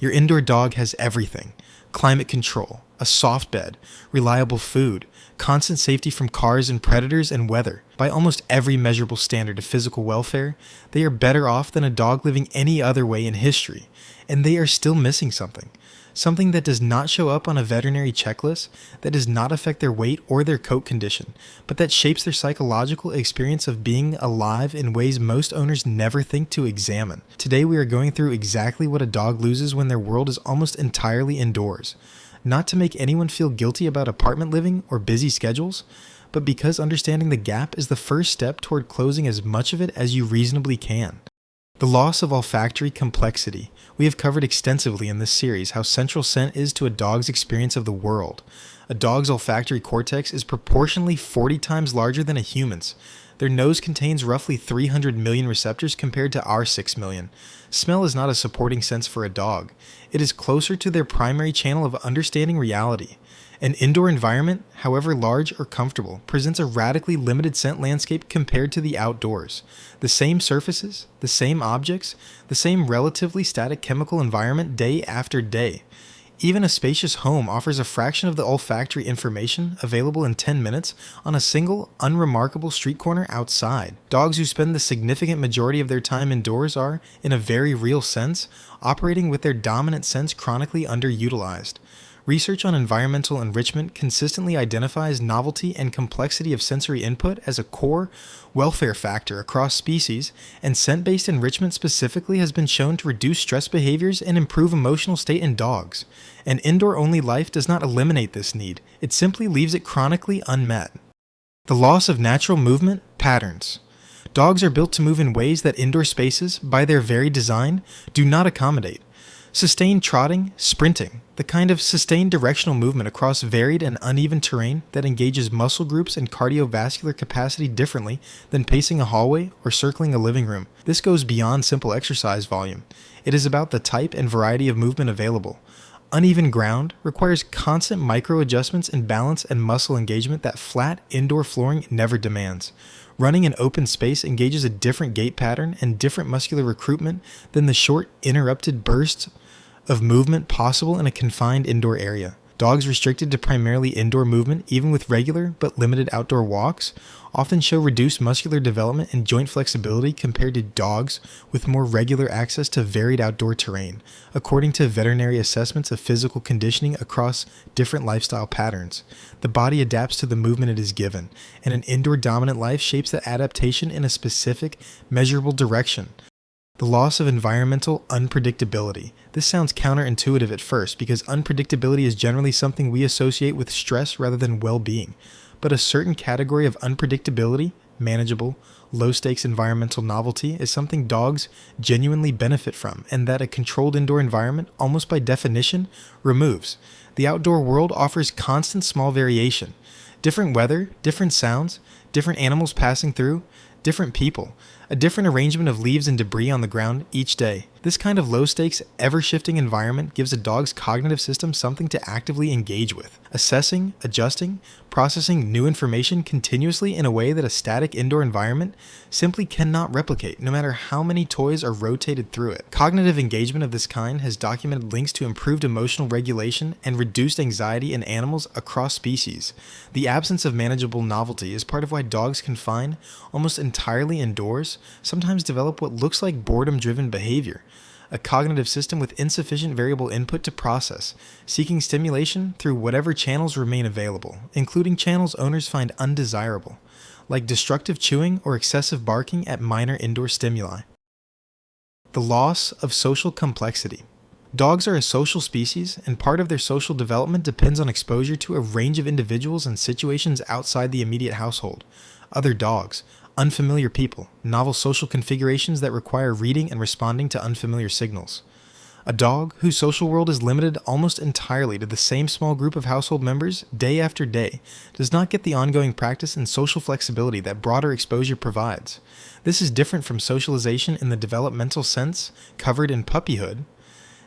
Your indoor dog has everything: climate control, a soft bed, reliable food, constant safety from cars and predators and weather. By almost every measurable standard of physical welfare, they are better off than a dog living any other way in history, and they are still missing something. Something that does not show up on a veterinary checklist, that does not affect their weight or their coat condition, but that shapes their psychological experience of being alive in ways most owners never think to examine. Today we are going through exactly what a dog loses when their world is almost entirely indoors. Not to make anyone feel guilty about apartment living or busy schedules, but because understanding the gap is the first step toward closing as much of it as you reasonably can. The loss of olfactory complexity. We have covered extensively in this series how central scent is to a dog's experience of the world. A dog's olfactory cortex is proportionally 40 times larger than a human's. Their nose contains roughly 300 million receptors compared to our 6 million. Smell is not a supporting sense for a dog. It is closer to their primary channel of understanding reality. An indoor environment, however large or comfortable, presents a radically limited scent landscape compared to the outdoors. The same surfaces, the same objects, the same relatively static chemical environment day after day. Even a spacious home offers a fraction of the olfactory information available in 10 minutes on a single, unremarkable street corner outside. Dogs who spend the significant majority of their time indoors are, in a very real sense, operating with their dominant sense chronically underutilized. Research on environmental enrichment consistently identifies novelty and complexity of sensory input as a core welfare factor across species, and scent-based enrichment specifically has been shown to reduce stress behaviors and improve emotional state in dogs. An indoor-only life does not eliminate this need, it simply leaves it chronically unmet. The loss of natural movement patterns. Dogs are built to move in ways that indoor spaces, by their very design, do not accommodate. Sustained trotting, sprinting, the kind of sustained directional movement across varied and uneven terrain that engages muscle groups and cardiovascular capacity differently than pacing a hallway or circling a living room. This goes beyond simple exercise volume. It is about the type and variety of movement available. Uneven ground requires constant micro adjustments in balance and muscle engagement that flat indoor flooring never demands. Running in open space engages a different gait pattern and different muscular recruitment than the short, interrupted bursts of movement possible in a confined indoor area. Dogs restricted to primarily indoor movement, even with regular but limited outdoor walks, often show reduced muscular development and joint flexibility compared to dogs with more regular access to varied outdoor terrain, according to veterinary assessments of physical conditioning across different lifestyle patterns. The body adapts to the movement it is given, and an indoor dominant life shapes that adaptation in a specific, measurable direction. The loss of environmental unpredictability. This sounds counterintuitive at first because unpredictability is generally something we associate with stress rather than well-being. But a certain category of unpredictability, manageable, low-stakes environmental novelty, is something dogs genuinely benefit from, and that a controlled indoor environment, almost by definition, removes. The outdoor world offers constant small variation. Different weather, different sounds, different animals passing through, different people, a different arrangement of leaves and debris on the ground each day. This kind of low-stakes, ever-shifting environment gives a dog's cognitive system something to actively engage with, assessing, adjusting, processing new information continuously in a way that a static indoor environment simply cannot replicate, no matter how many toys are rotated through it. Cognitive engagement of this kind has documented links to improved emotional regulation and reduced anxiety in animals across species. The absence of manageable novelty is part of why dogs confined almost entirely indoors sometimes develop what looks like boredom-driven behavior, a cognitive system with insufficient variable input to process, seeking stimulation through whatever channels remain available, including channels owners find undesirable, like destructive chewing or excessive barking at minor indoor stimuli. The loss of social complexity. Dogs are a social species, and part of their social development depends on exposure to a range of individuals and situations outside the immediate household. Other dogs, unfamiliar people, novel social configurations that require reading and responding to unfamiliar signals. A dog whose social world is limited almost entirely to the same small group of household members day after day does not get the ongoing practice and social flexibility that broader exposure provides. This is different from socialization in the developmental sense covered in puppyhood.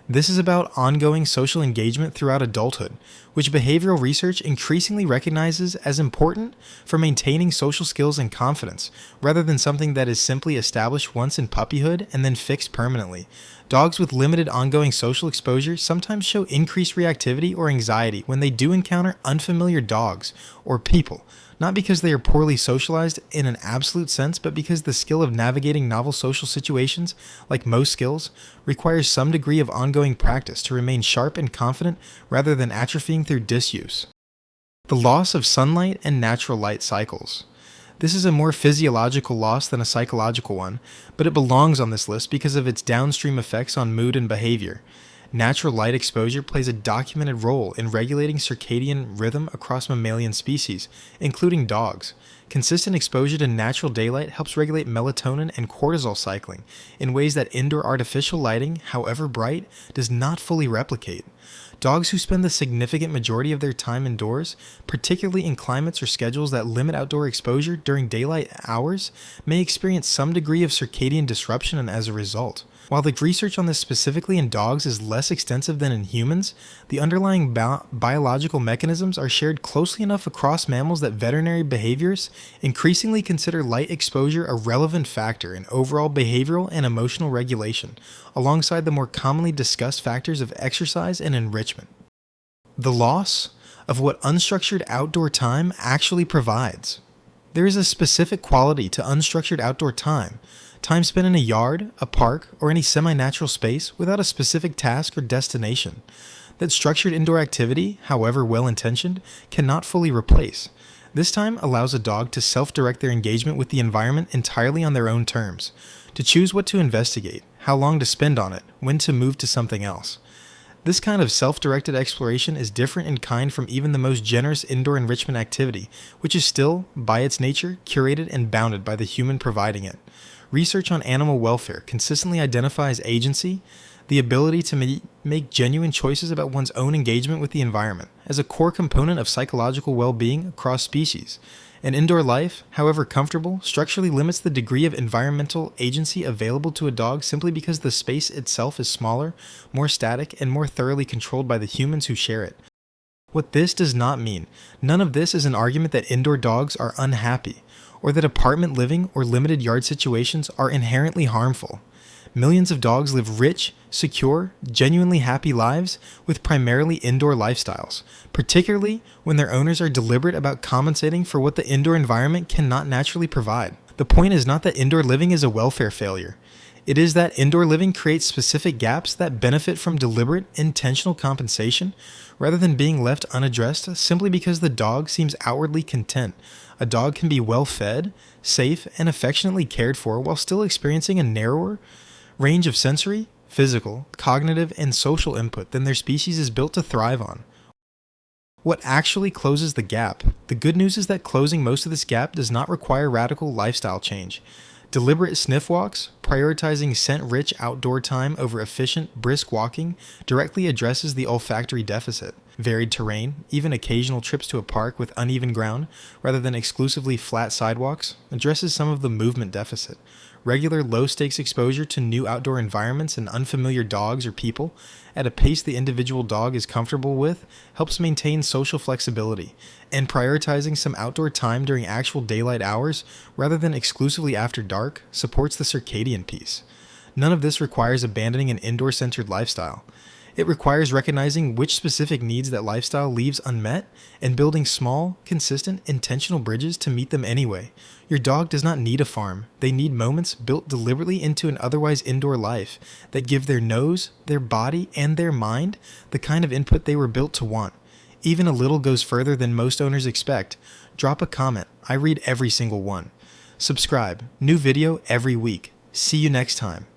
This is about ongoing social engagement throughout adulthood, which behavioral research increasingly recognizes as important for maintaining social skills and confidence, rather than something that is simply established once in puppyhood and then fixed permanently. Dogs with limited ongoing social exposure sometimes show increased reactivity or anxiety when they do encounter unfamiliar dogs or people, not because they are poorly socialized in an absolute sense, but because the skill of navigating novel social situations, like most skills, requires some degree of ongoing practice to remain sharp and confident rather than atrophying through disuse. The loss of sunlight and natural light cycles. This is a more physiological loss than a psychological one, but it belongs on this list because of its downstream effects on mood and behavior. Natural light exposure plays a documented role in regulating circadian rhythm across mammalian species, including dogs. Consistent exposure to natural daylight helps regulate melatonin and cortisol cycling in ways that indoor artificial lighting, however bright, does not fully replicate. Dogs who spend the significant majority of their time indoors, particularly in climates or schedules that limit outdoor exposure during daylight hours, may experience some degree of circadian disruption and as a result. While the research on this specifically in dogs is less extensive than in humans, the underlying biological mechanisms are shared closely enough across mammals that veterinary behaviorists increasingly consider light exposure a relevant factor in overall behavioral and emotional regulation, alongside the more commonly discussed factors of exercise and enrichment. The loss of what unstructured outdoor time actually provides. There is a specific quality to unstructured outdoor time spent in a yard, a park, or any semi-natural space without a specific task or destination, that structured indoor activity, however well-intentioned, cannot fully replace. This time allows a dog to self-direct their engagement with the environment entirely on their own terms, to choose what to investigate, how long to spend on it, when to move to something else. This kind of self-directed exploration is different in kind from even the most generous indoor enrichment activity, which is still, by its nature, curated and bounded by the human providing it. Research on animal welfare consistently identifies agency, the ability to make genuine choices about one's own engagement with the environment, as a core component of psychological well-being across species. An indoor life, however comfortable, structurally limits the degree of environmental agency available to a dog simply because the space itself is smaller, more static, and more thoroughly controlled by the humans who share it. What this does not mean, none of this is an argument that indoor dogs are unhappy, or that apartment living or limited yard situations are inherently harmful. Millions of dogs live rich, secure, genuinely happy lives with primarily indoor lifestyles, particularly when their owners are deliberate about compensating for what the indoor environment cannot naturally provide. The point is not that indoor living is a welfare failure. It is that indoor living creates specific gaps that benefit from deliberate, intentional compensation, rather than being left unaddressed simply because the dog seems outwardly content. A dog can be well fed, safe, and affectionately cared for while still experiencing a narrower range of sensory, physical, cognitive, and social input than their species is built to thrive on. What actually closes the gap? The good news is that closing most of this gap does not require radical lifestyle change. Deliberate sniff walks, prioritizing scent-rich outdoor time over efficient, brisk walking, directly addresses the olfactory deficit. Varied terrain, even occasional trips to a park with uneven ground, rather than exclusively flat sidewalks, addresses some of the movement deficit. Regular low-stakes exposure to new outdoor environments and unfamiliar dogs or people, at a pace the individual dog is comfortable with, helps maintain social flexibility, and prioritizing some outdoor time during actual daylight hours, rather than exclusively after dark, supports the circadian piece. None of this requires abandoning an indoor-centered lifestyle. It requires recognizing which specific needs that lifestyle leaves unmet and building small, consistent, intentional bridges to meet them anyway. Your dog does not need a farm. They need moments built deliberately into an otherwise indoor life that give their nose, their body, and their mind the kind of input they were built to want. Even a little goes further than most owners expect. Drop a comment. I read every single one. Subscribe. New video every week. See you next time.